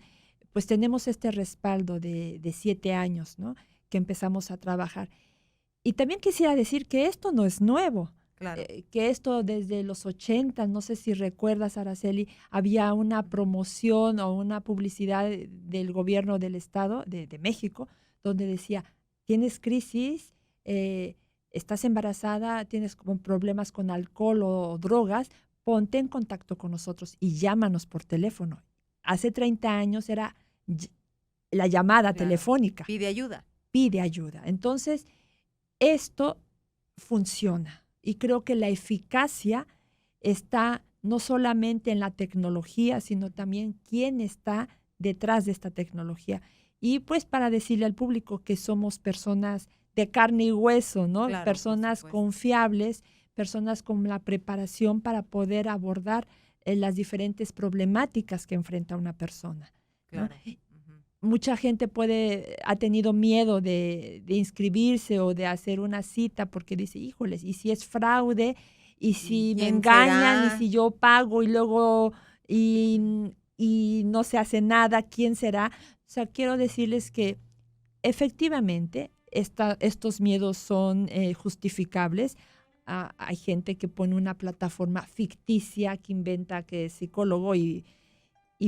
Speaker 4: pues tenemos este respaldo de 7 años, ¿no? Que empezamos a trabajar. Y también quisiera decir que esto no es nuevo,
Speaker 3: claro.
Speaker 4: Que esto desde los 80, no sé si recuerdas, Araceli, había una promoción o una publicidad del gobierno del Estado de México, donde decía, tienes crisis, estás embarazada, tienes problemas con alcohol o drogas, ponte en contacto con nosotros y llámanos por teléfono. Hace 30 años era la llamada telefónica.
Speaker 3: Pide ayuda.
Speaker 4: Entonces, esto funciona y creo que la eficacia está no solamente en la tecnología, sino también quién está detrás de esta tecnología. Y pues para decirle al público que somos personas de carne y hueso, ¿no?
Speaker 3: Claro,
Speaker 4: personas confiables, personas con la preparación para poder abordar las diferentes problemáticas que enfrenta una persona, ¿no?
Speaker 3: Claro.
Speaker 4: Mucha gente ha tenido miedo de inscribirse o de hacer una cita porque dice, híjoles, ¿y si es fraude? ¿Y si me engañan? ¿Y si yo pago y luego y no se hace nada? ¿Quién será? O sea, quiero decirles que efectivamente estos miedos son justificables. Hay gente que pone una plataforma ficticia, que inventa que es psicólogo y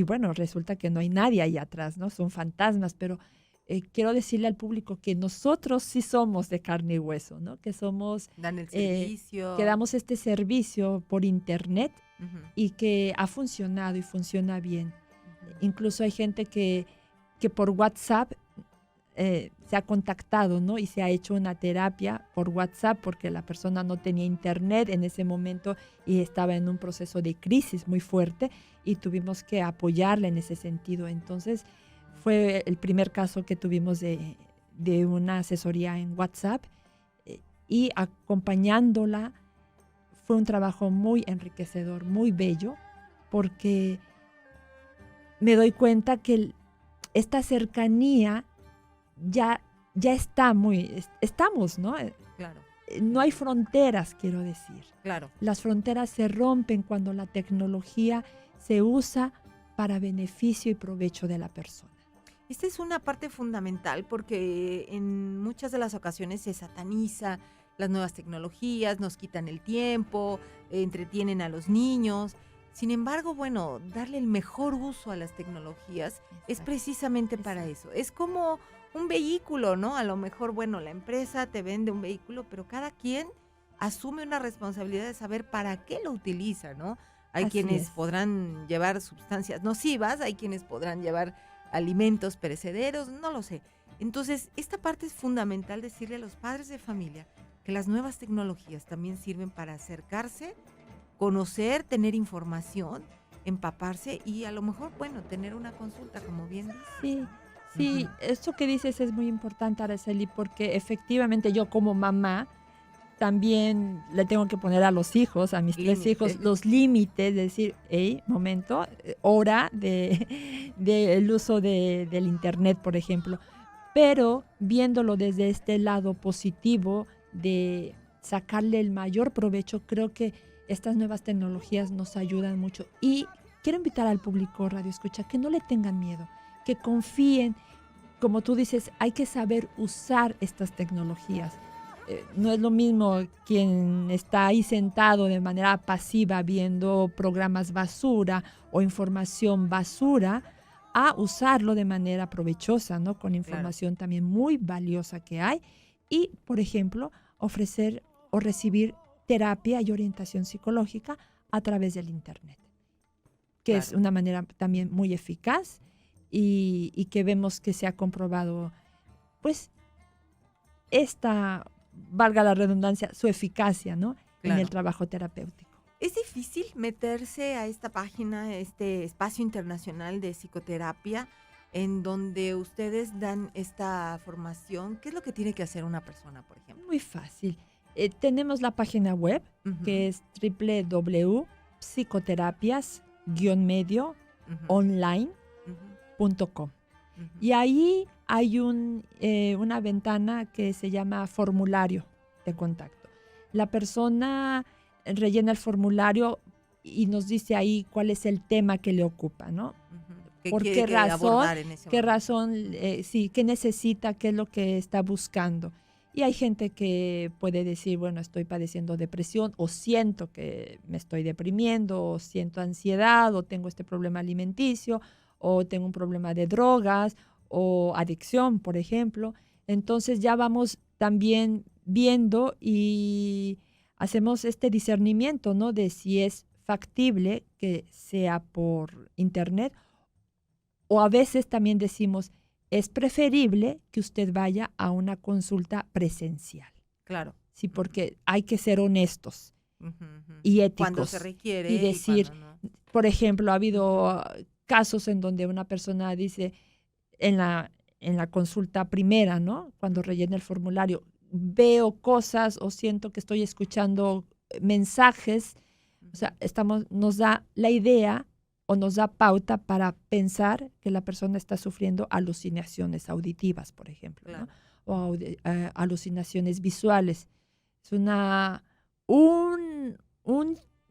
Speaker 4: bueno, resulta que no hay nadie ahí atrás, ¿no? Son fantasmas, pero quiero decirle al público que nosotros sí somos de carne y hueso, ¿no? Que somos,
Speaker 3: Dan el servicio.
Speaker 4: que damos este servicio por internet
Speaker 3: Ujú,
Speaker 4: y que ha funcionado y funciona bien.
Speaker 3: ujú.
Speaker 4: Incluso hay gente que por WhatsApp se ha contactado, ¿no? Y se ha hecho una terapia por WhatsApp porque la persona no tenía internet en ese momento y estaba en un proceso de crisis muy fuerte y tuvimos que apoyarla en ese sentido. Entonces, fue el primer caso que tuvimos de una asesoría en WhatsApp y acompañándola fue un trabajo muy enriquecedor, muy bello, porque me doy cuenta que esta cercanía ya está estamos, ¿no?
Speaker 3: Claro,
Speaker 4: No hay fronteras, quiero decir.
Speaker 3: claro.
Speaker 4: Las fronteras se rompen cuando la tecnología se usa para beneficio y provecho de la persona.
Speaker 3: Esta es una parte fundamental porque en muchas de las ocasiones se sataniza las nuevas tecnologías, nos quitan el tiempo, entretienen a los niños. Sin embargo, bueno, darle el mejor uso a las tecnologías es
Speaker 4: Exacto.
Speaker 3: precisamente para eso. Es como un vehículo, ¿no? A lo mejor, bueno, la empresa te vende un vehículo, pero cada quien asume una responsabilidad de saber para qué lo utiliza, ¿no? Hay
Speaker 4: Así
Speaker 3: quienes
Speaker 4: es.
Speaker 3: podrán llevar sustancias nocivas, hay quienes podrán llevar alimentos perecederos, no lo sé. Entonces, esta parte es fundamental decirle a los padres de familia que las nuevas tecnologías también sirven para acercarse, conocer, tener información, empaparse y a lo mejor, bueno, tener una consulta, como bien dice.
Speaker 4: Sí, sí,
Speaker 3: Ujú.
Speaker 4: esto que dices es muy importante, Araceli, porque efectivamente yo como mamá también le tengo que poner a los hijos, a mis 3 hijos,
Speaker 3: Límite.
Speaker 4: los límites, de decir, hey, momento, hora del uso del internet, por ejemplo. Pero viéndolo desde este lado positivo de sacarle el mayor provecho, creo que estas nuevas tecnologías nos ayudan mucho. Y quiero invitar al público Radio Escucha que no le tengan miedo, que confíen. Como tú dices, hay que saber usar estas tecnologías. No es lo mismo quien está ahí sentado de manera pasiva viendo programas basura o información basura a usarlo de manera provechosa, ¿no? Con información también muy valiosa que hay. Y, por ejemplo, ofrecer o recibir terapia y orientación psicológica a través del Internet, que es
Speaker 3: Claro.
Speaker 4: una manera también muy eficaz y que vemos que se ha comprobado, pues, valga la redundancia, su eficacia, ¿no? En
Speaker 3: Claro.
Speaker 4: el trabajo terapéutico.
Speaker 3: ¿Es difícil meterse a esta página, este espacio internacional de psicoterapia, en donde ustedes dan esta formación? ¿Qué es lo que tiene que hacer una persona, por ejemplo?
Speaker 4: Muy fácil. Tenemos la página web,
Speaker 3: Ujú,
Speaker 4: que es www.psicoterapias-online.com.
Speaker 3: ujú, ujú.
Speaker 4: Y ahí hay una ventana que se llama formulario de contacto. La persona rellena el formulario y nos dice ahí cuál es el tema que le ocupa, ¿no?
Speaker 3: Ujú. ¿Qué
Speaker 4: ¿Por
Speaker 3: quiere
Speaker 4: qué
Speaker 3: que
Speaker 4: razón?
Speaker 3: abordar en ese
Speaker 4: ¿Qué
Speaker 3: momento?
Speaker 4: razón? Sí, ¿qué necesita? ¿Qué es lo que está buscando? Y hay gente que puede decir, bueno, estoy padeciendo depresión o siento que me estoy deprimiendo o siento ansiedad o tengo este problema alimenticio o tengo un problema de drogas o adicción, por ejemplo. Entonces ya vamos también viendo y hacemos este discernimiento, ¿no? De si es factible que sea por internet o a veces también decimos, es preferible que usted vaya a una consulta presencial,
Speaker 3: Claro.
Speaker 4: ¿sí? Porque hay que ser honestos
Speaker 3: Ujú, ujú.
Speaker 4: y
Speaker 3: Cuando se
Speaker 4: éticos
Speaker 3: requiere
Speaker 4: y
Speaker 3: y
Speaker 4: decir,
Speaker 3: cuando no.
Speaker 4: por ejemplo, ha habido
Speaker 3: Ujú.
Speaker 4: casos en donde una persona dice en la consulta primera, ¿no? Cuando rellena el formulario, veo cosas o siento que estoy escuchando mensajes, o sea, nos da la idea o nos da pauta para pensar que la persona está sufriendo alucinaciones auditivas, por ejemplo, ¿no?
Speaker 3: Claro.
Speaker 4: O alucinaciones visuales. Es un, un,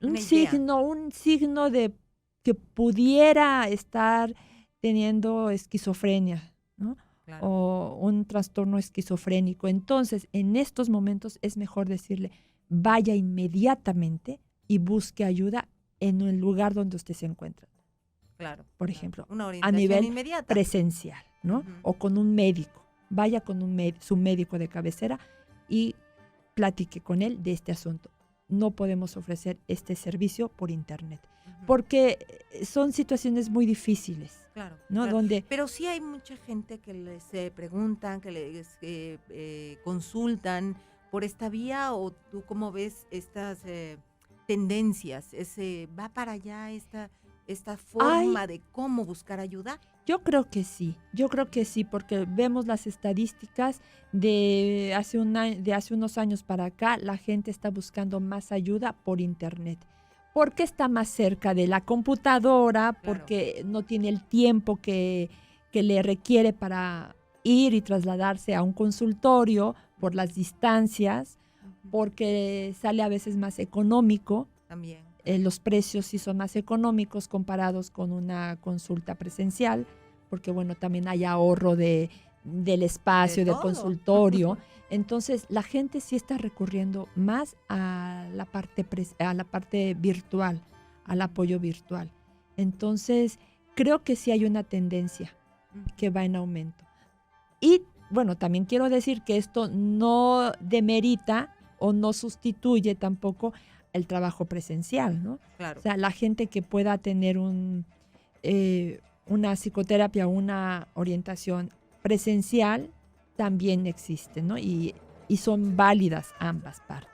Speaker 3: Una idea.
Speaker 4: un signo de que pudiera estar teniendo esquizofrenia, ¿no?
Speaker 3: Claro.
Speaker 4: O un trastorno esquizofrénico. Entonces, en estos momentos es mejor decirle, vaya inmediatamente y busque ayuda en el lugar donde usted se encuentra,
Speaker 3: Claro.
Speaker 4: por
Speaker 3: Claro.
Speaker 4: ejemplo,
Speaker 3: Una
Speaker 4: a
Speaker 3: orientación
Speaker 4: nivel
Speaker 3: inmediata.
Speaker 4: presencial. ¿no? O con un médico. Vaya con su médico de cabecera y platique con él de este asunto. No podemos ofrecer este servicio por internet, porque son situaciones muy difíciles,
Speaker 3: Claro,
Speaker 4: ¿no?
Speaker 3: claro.
Speaker 4: Donde
Speaker 3: Pero sí hay mucha gente que les preguntan, que les consultan por esta vía, o tú cómo ves estas tendencias, va para allá esta forma de cómo buscar ayuda.
Speaker 4: yo creo que sí, porque vemos las estadísticas de hace unos años para acá, la gente está buscando más ayuda por internet. Porque está más cerca de la computadora, porque no tiene el tiempo que le requiere para ir y trasladarse a un consultorio por las distancias, porque sale a veces más económico.
Speaker 3: También.
Speaker 4: Los precios sí son más económicos comparados con una consulta presencial, porque bueno, también hay ahorro del espacio, del consultorio. Entonces, la gente sí está recurriendo más a la parte virtual, al apoyo virtual. Entonces, creo que sí hay una tendencia que va en aumento. Y bueno, también quiero decir que esto no demerita o no sustituye tampoco el trabajo presencial, ¿no?
Speaker 3: Claro.
Speaker 4: O sea, la gente que pueda tener una psicoterapia, una orientación presencial, también existe, ¿no? Y son válidas ambas partes.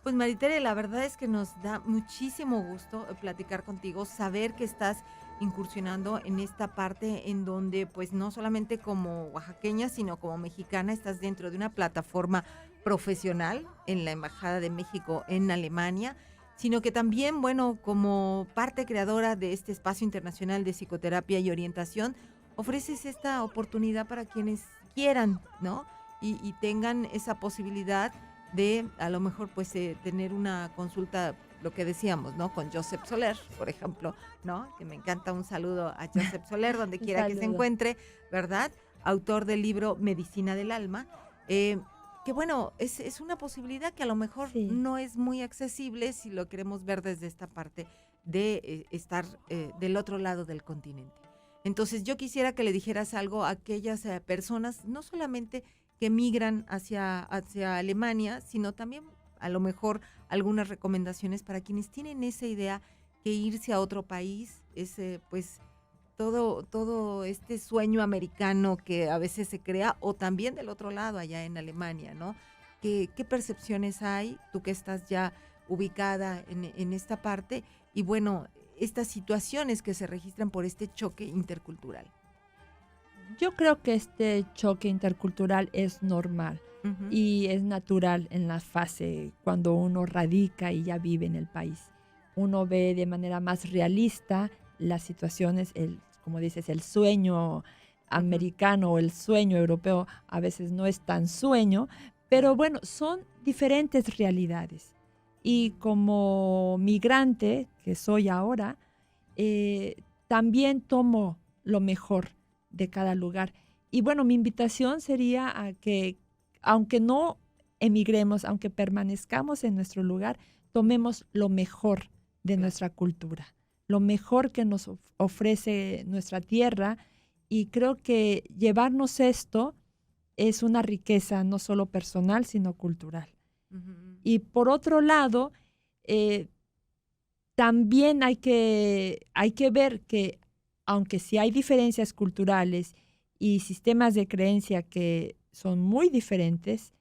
Speaker 3: Pues Maritere, la verdad es que nos da muchísimo gusto platicar contigo, saber que estás incursionando en esta parte en donde pues no solamente como oaxaqueña, sino como mexicana estás dentro de una plataforma profesional en la Embajada de México en Alemania, sino que también, bueno, como parte creadora de este espacio internacional de psicoterapia y orientación, ofreces esta oportunidad para quienes quieran, ¿no? Y tengan esa posibilidad de a lo mejor pues tener una consulta, lo que decíamos, ¿no? Con Josep Soler, por ejemplo, ¿no? Que me encanta, un saludo a Josep Soler, donde quiera que se encuentre, ¿verdad? Autor del libro Medicina del Alma, que bueno, es una posibilidad que a lo mejor no es muy accesible si lo queremos ver desde esta parte de estar del otro lado del continente. Entonces yo quisiera que le dijeras algo a aquellas personas, no solamente que migran hacia Alemania, sino también a lo mejor algunas recomendaciones para quienes tienen esa idea que irse a otro país es pues todo este sueño americano que a veces se crea, o también del otro lado allá en Alemania, ¿no? ¿Qué percepciones hay, tú que estás ya ubicada en esta parte? Y bueno, estas situaciones que se registran por este choque intercultural.
Speaker 4: Yo creo que este choque intercultural es normal y es natural en la fase cuando uno radica y ya vive en el país. Uno ve de manera más realista las situaciones, como dices, el sueño americano o el sueño europeo a veces no es tan sueño, pero bueno, son diferentes realidades. Y como migrante, que soy ahora, también tomo lo mejor de cada lugar. Y bueno, mi invitación sería a que, aunque no emigremos, aunque permanezcamos en nuestro lugar, tomemos lo mejor de nuestra cultura, lo mejor que nos ofrece nuestra tierra, y creo que llevarnos esto es una riqueza no solo personal, sino cultural. Y por otro lado, también hay que ver que aunque sí hay diferencias culturales y sistemas de creencia que son muy diferentes,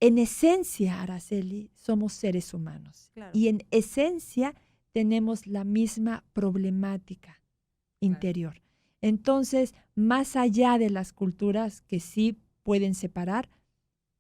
Speaker 4: en esencia, Araceli, somos seres humanos. Claro. Y en esencia tenemos la misma problemática interior. Entonces, más allá de las culturas que sí pueden separar,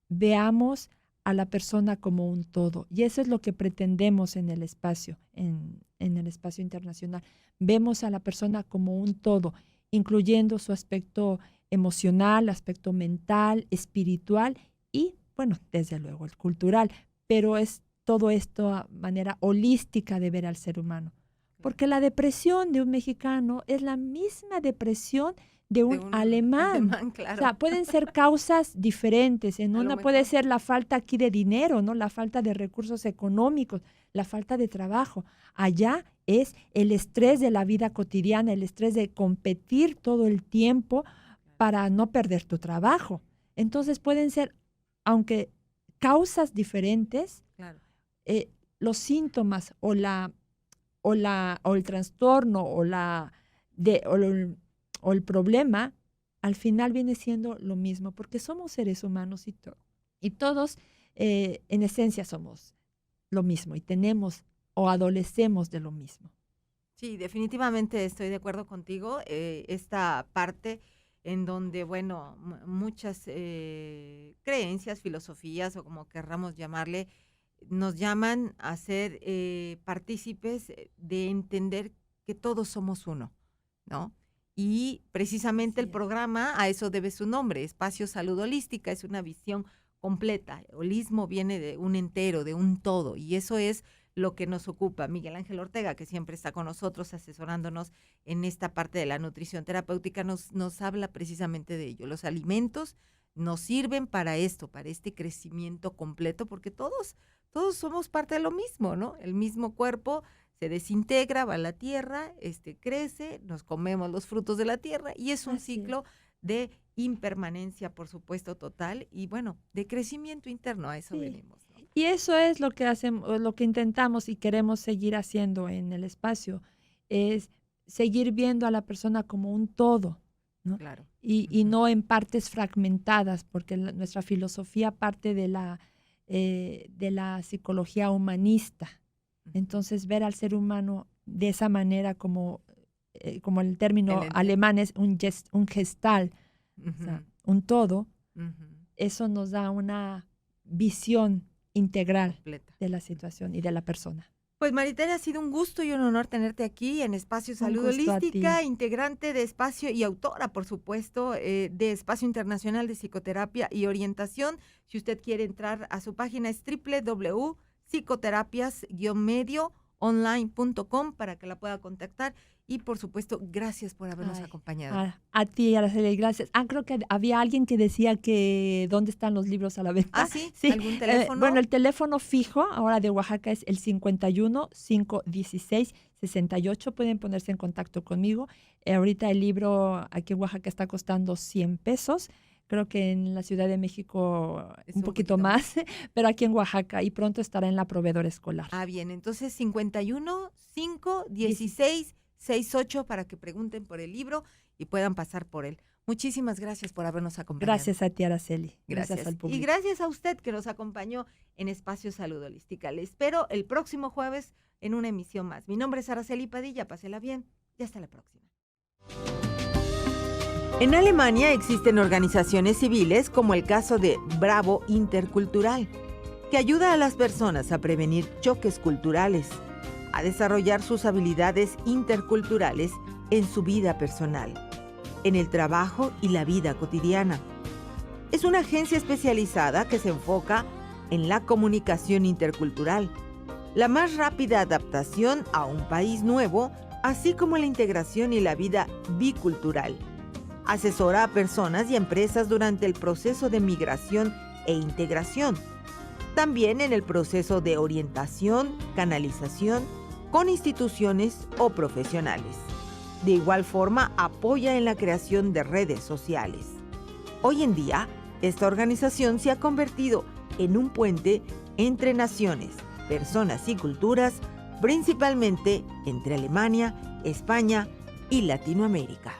Speaker 4: veamos a la persona como un todo. Y eso es lo que pretendemos en el espacio, en el espacio internacional. Vemos a la persona como un todo, incluyendo su aspecto emocional, aspecto mental, espiritual y, bueno, desde luego el cultural. Pero es todo esto a manera holística de ver al ser humano. Porque la depresión de un mexicano es la misma depresión de un alemán.
Speaker 3: Claro.
Speaker 4: O sea, pueden ser causas diferentes. En una puede ser la falta aquí de dinero, ¿no? La falta de recursos económicos, la falta de trabajo. Allá es el estrés de la vida cotidiana, el estrés de competir todo el tiempo para no perder tu trabajo. Entonces pueden ser, aunque causas diferentes,
Speaker 3: Claro.
Speaker 4: Los síntomas o el trastorno o el problema, al final viene siendo lo mismo, porque somos seres humanos y todos en esencia somos lo mismo y tenemos o adolecemos de lo mismo.
Speaker 3: Sí, definitivamente estoy de acuerdo contigo. Esta parte en donde, bueno, muchas creencias, filosofías o como querramos llamarle, nos llaman a ser partícipes de entender que todos somos uno, ¿no? Y precisamente el programa a eso debe su nombre, Espacio Salud Holística, es una visión completa. Holismo viene de un entero, de un todo, y eso es lo que nos ocupa. Miguel Ángel Ortega, que siempre está con nosotros asesorándonos en esta parte de la nutrición terapéutica, nos habla precisamente de ello. Los alimentos nos sirven para esto, para este crecimiento completo, porque todos somos parte de lo mismo, ¿no? El mismo cuerpo se desintegra, va a la tierra, crece, nos comemos los frutos de la tierra y es un ciclo de impermanencia, por supuesto, total y, bueno, de crecimiento interno, a eso venimos, ¿no?
Speaker 4: Y eso es lo que hacemos, lo que intentamos y queremos seguir haciendo en el espacio, es seguir viendo a la persona como un todo, ¿no?
Speaker 3: Claro.
Speaker 4: Y no en partes fragmentadas, porque nuestra filosofía parte de la psicología humanista. Entonces, ver al ser humano de esa manera, como el término alemán es un gestal, o sea, un todo, eso nos da una visión integral completa de la situación y de la persona.
Speaker 3: Pues Maritere, ha sido un gusto y un honor tenerte aquí en Espacio Salud Holística, integrante de Espacio y autora, por supuesto, de Espacio Internacional de Psicoterapia y Orientación. Si usted quiere entrar a su página es www.psicoterapias-medioonline.com para que la pueda contactar. Y, por supuesto, gracias por habernos acompañado.
Speaker 4: A ti, Araceli, gracias. Creo que había alguien que decía que ¿dónde están los libros a la venta?
Speaker 3: ¿Sí? ¿Algún teléfono?
Speaker 4: Bueno, el teléfono fijo ahora de Oaxaca es el 51-516-68. Pueden ponerse en contacto conmigo. Ahorita el libro aquí en Oaxaca está costando 100 pesos. Creo que en la Ciudad de México un poquito más, pero aquí en Oaxaca y pronto estará en la proveedora escolar.
Speaker 3: Bien, entonces 51-516-68 para que pregunten por el libro y puedan pasar por él. Muchísimas gracias por habernos acompañado.
Speaker 4: Gracias a ti, Araceli.
Speaker 3: Gracias
Speaker 4: al público.
Speaker 3: Y gracias a usted que nos acompañó en Espacio Salud Holística. Le espero el próximo jueves en una emisión más. Mi nombre es Araceli Padilla, pásela bien y hasta la próxima. En Alemania existen organizaciones civiles como el caso de Bravo Intercultural, que ayuda a las personas a prevenir choques culturales, a desarrollar sus habilidades interculturales en su vida personal, en el trabajo y la vida cotidiana. Es una agencia especializada que se enfoca en la comunicación intercultural, la más rápida adaptación a un país nuevo, así como la integración y la vida bicultural. Asesora a personas y empresas durante el proceso de migración e integración. También en el proceso de orientación, canalización, con instituciones o profesionales. De igual forma, apoya en la creación de redes sociales. Hoy en día, esta organización se ha convertido en un puente entre naciones, personas y culturas, principalmente entre Alemania, España y Latinoamérica.